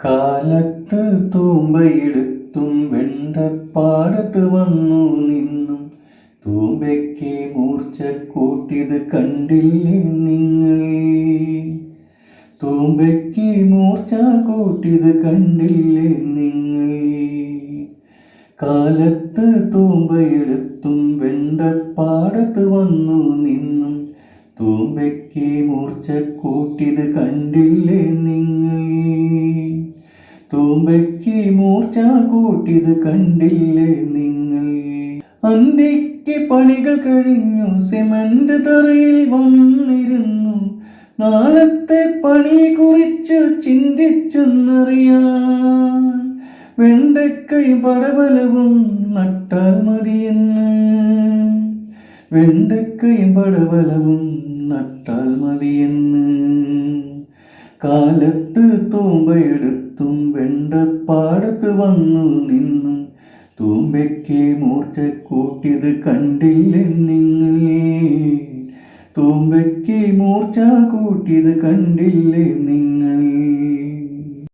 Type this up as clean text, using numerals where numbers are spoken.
കാലത്ത് തൂമ്പയെടുത്തും വെണ്ടപ്പാടത്ത് വന്നു നിന്നും തൂമ്പയ്ക്ക് മൂർച്ച കൂട്ടിയത് കണ്ടില്ലേ നിങ്ങൾ? തൂമ്പയ്ക്ക് മൂർച്ച കൂട്ടിയത് കണ്ടില്ലേ നിങ്ങൾ? കാലത്ത് തൂമ്പയെടുത്തും വെണ്ടപ്പാടത്ത് വന്നു നിന്നും തൂമ്പയ്ക്ക് മൂർച്ച കൂട്ടിയത് കണ്ടില്ലേ നിങ്ങൾ? തൂമ്പയ്ക്ക് മൂർച്ച കൂട്ടിയത് കണ്ടില്ലേ നിങ്ങൾ? അന്തിക്ക് പണികൾ കഴിഞ്ഞു, സിമന്റ് തറയിൽ വന്നിരുന്നു. നാളത്തെ പണിയെ കുറിച്ച് ചിന്തിച്ചെന്നറിയാൻ വെണ്ടക്കയും പടവലവും നട്ടാൽ മതിയെന്ന്. വെണ്ടക്കയും പടവലവും നട്ടാൽ മതിയെന്ന്. കാലത്ത് തൂമ്പയെടുത്തും വെണ്ടപ്പാടത്ത് വന്നു നിന്നും തൂമ്പയ്ക്ക് മൂർച്ച കൂട്ടിയത് കണ്ടില്ലേ നിങ്ങൾ? തൂമ്പയ്ക്ക് മൂർച്ച കൂട്ടിയത് കണ്ടില്ലേ നിങ്ങൾ?